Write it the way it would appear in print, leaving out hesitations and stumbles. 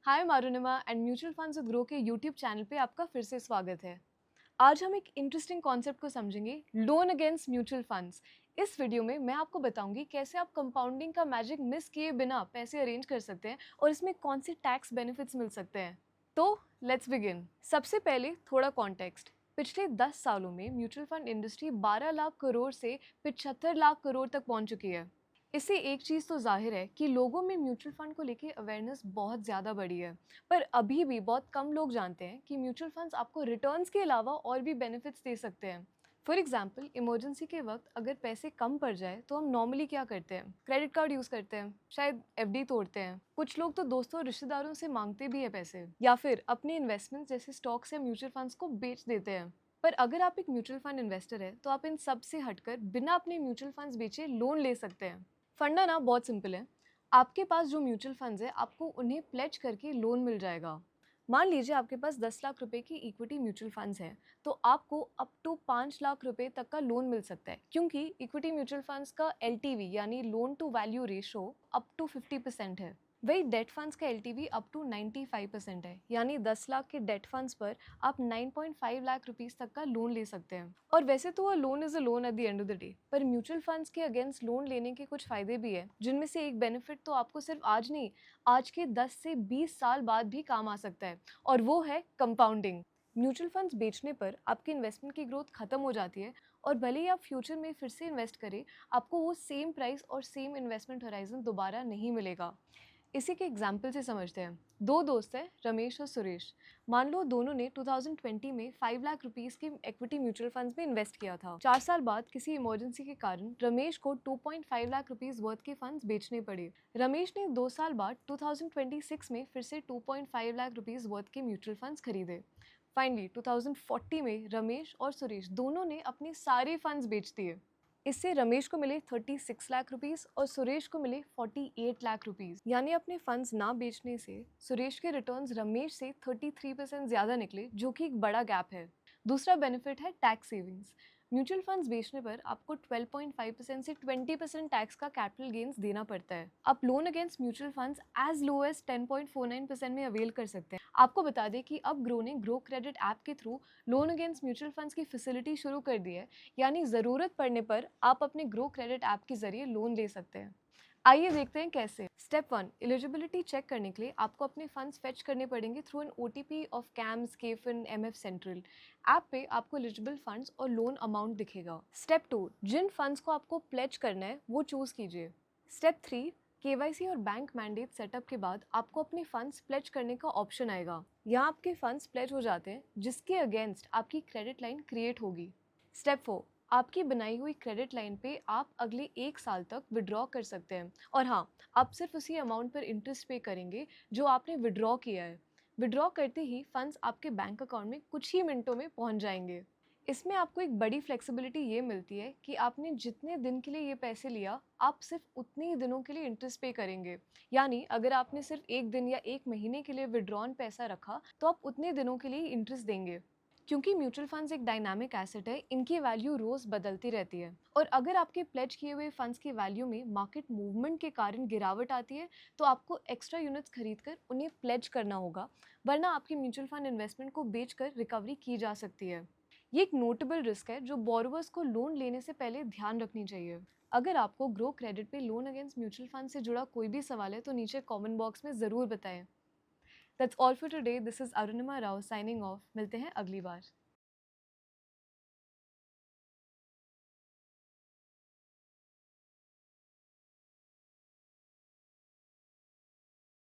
Hi Marunima and mutual funds with Groww के YouTube channel पे आपका फिर से स्वागत है। आज हम एक इंटरेस्टिंग कॉन्सेप्ट को समझेंगे, लोन अगेंस्ट म्यूचुअल फंड्स। इस वीडियो में मैं आपको बताऊंगी कैसे आप कंपाउंडिंग का मैजिक मिस किए बिना पैसे अरेंज कर सकते हैं और इसमें कौन से टैक्स बेनिफिट्स मिल सकते हैं। तो लेट्स बिगिन। सबसे पहले थोड़ा कॉन्टेक्स्ट। पिछले 10 सालों में mutual fund industry 12 lakh crore से 75 लाख करोड़ तक पहुंच चुकी है। इससे एक चीज़ तो जाहिर है कि लोगों में म्यूचुअल फंड को लेके अवेयरनेस बहुत ज़्यादा बढ़ी है, पर अभी भी बहुत कम लोग जानते हैं कि म्यूचुअल फंड्स आपको रिटर्न्स के अलावा और भी बेनिफिट्स दे सकते हैं। फॉर एग्जाम्पल, इमरजेंसी के वक्त अगर पैसे कम पड़ जाए तो हम नॉर्मली क्या करते हैं? क्रेडिट कार्ड यूज़ करते हैं, शायद एफडी तोड़ते हैं, कुछ लोग तो दोस्तों और रिश्तेदारों से मांगते भी है पैसे, या फिर अपने इन्वेस्टमेंट जैसे स्टॉक्स या म्यूचुअल फंड्स को बेच देते हैं। पर अगर आप एक म्यूचुअल फंड इन्वेस्टर है तो आप इन सब से हटकर बिना अपने म्यूचुअल फंड्स बेचे लोन ले सकते हैं। फंडा ना बहुत सिंपल है। आपके पास जो म्यूचुअल फंड्स है आपको उन्हें प्लेज करके लोन मिल जाएगा। मान लीजिए आपके पास 10 लाख रुपए की इक्विटी म्यूचुअल फंड्स हैं, तो आपको अप टू 5 लाख रुपए तक का लोन मिल सकता है, क्योंकि इक्विटी म्यूचुअल फंड्स का एलटीवी यानी loan to value ratio up to 50% है। वही डेट फंड्स का एलटीवी अप टू 95% है, यानी 10 लाख के डेट फंड्स पर आप 9.5 लाख रुपीस तक का लोन ले सकते हैं। और वैसे तो loan is a loan at the end of the day, पर म्यूचुअल फंड्स के अगेंस्ट लोन लेने के कुछ फायदे भी है, जिनमें से एक बेनिफिट तो आपको सिर्फ आज नहीं, आज के 10 से 20 साल बाद भी काम आ सकता है, और वो है कंपाउंडिंग। म्यूचुअल फंड्स बेचने पर आपकी इन्वेस्टमेंट की ग्रोथ खत्म हो जाती है, और भले ही आप फ्यूचर में फिर से इन्वेस्ट करें, आपको वो सेम प्राइस और सेम इन्वेस्टमेंट होराइजन दोबारा नहीं मिलेगा। इसी के एग्जाम्पल से समझते हैं। दो दोस्त हैं, रमेश और सुरेश। मान लो दोनों ने 2020 में 5 लाख रुपीस के इक्विटी म्यूचुअल फंड्स में इन्वेस्ट किया था। 4 साल बाद किसी इमरजेंसी के कारण रमेश को 2.5 लाख रुपीस वर्थ के फंड्स बेचने पड़े। रमेश ने 2 साल बाद 2026 में फिर से 2.5 लाख रुपीस वर्थ के म्यूचुअल फंड्स खरीदे। फाइनली 2040 में रमेश और सुरेश दोनों ने अपने सारे फंड्स बेच दिए। इससे रमेश को मिले 36 लाख रुपीस और सुरेश को मिले 48 लाख रुपीस। यानी अपने फंड्स ना बेचने से सुरेश के रिटर्न्स रमेश से 33% ज्यादा निकले, जो कि एक बड़ा गैप है। दूसरा बेनिफिट है टैक्स सेविंग्स। म्यूचुअल फंड्स बेचने पर आपको 12.5% से 20% टैक्स का कैपिटल गेन्स देना पड़ता है। आप loan against mutual funds as low as 10.49% में अवेल कर सकते हैं। आपको बता दें कि अब ग्रो ने ग्रो क्रेडिट ऐप के through loan against mutual funds की फैसिलिटी शुरू कर दी है, यानी ज़रूरत पड़ने पर आप अपने ग्रो क्रेडिट ऐप के जरिए लोन ले सकते हैं। आइए देखते हैं कैसे। स्टेप 1, एलिजिबिलिटी चेक करने के लिए आपको अपने फंड्स फेच करने पड़ेंगे through an OTP of CAMS, KFin, MF central. App पे आपको एलिजिबल फंड्स और लोन अमाउंट दिखेगा। स्टेप 2, जिन फंड्स को आपको प्लेज करना है वो चूज कीजिए। स्टेप 3, केवाईसी और बैंक मैंडेट सेटअप के बाद आपको अपने फंड्स प्लेज करने का ऑप्शन आएगा। यहाँ आपके फंड्स प्लेज हो जाते हैं, जिसके अगेंस्ट आपकी क्रेडिट लाइन क्रिएट होगी। स्टेप 4, आपकी बनाई हुई क्रेडिट लाइन पे आप अगले 1 साल तक विड्रॉ कर सकते हैं, और हाँ, आप सिर्फ उसी अमाउंट पर इंटरेस्ट पे करेंगे जो आपने विड्रॉ किया है। विड्रॉ करते ही फंड्स आपके बैंक अकाउंट में कुछ ही मिनटों में पहुंच जाएंगे। इसमें आपको एक बड़ी फ्लेक्सिबिलिटी ये मिलती है कि आपने जितने दिन के लिए ये पैसे लिया, आप सिर्फ उतने ही दिनों के लिए इंटरेस्ट पे करेंगे। यानी अगर आपने सिर्फ 1 दिन या 1 महीने के लिए विड्रॉन पैसा रखा, तो आप उतने दिनों के लिए इंटरेस्ट देंगे। क्योंकि म्यूचुअल फंड्स एक डायनामिक एसेट है, इनकी वैल्यू रोज बदलती रहती है, और अगर आपके प्लेज किए हुए फंड्स की वैल्यू में मार्केट मूवमेंट के कारण गिरावट आती है, तो आपको एक्स्ट्रा यूनिट्स खरीदकर उन्हें प्लेज करना होगा, वरना आपकी म्यूचुअल फंड इन्वेस्टमेंट को बेचकर रिकवरी की जा सकती है। ये एक नोटेबल रिस्क है जो बोरोवर्स को लोन लेने से पहले ध्यान रखनी चाहिए। अगर आपको ग्रो क्रेडिट पे लोन अगेंस्ट म्यूचुअल फंड से जुड़ा कोई भी सवाल है तो नीचे कमेंट बॉक्स में ज़रूर बताएं। That's all for today. This is Arunima Rao signing off. मिलते हैं अगली बार।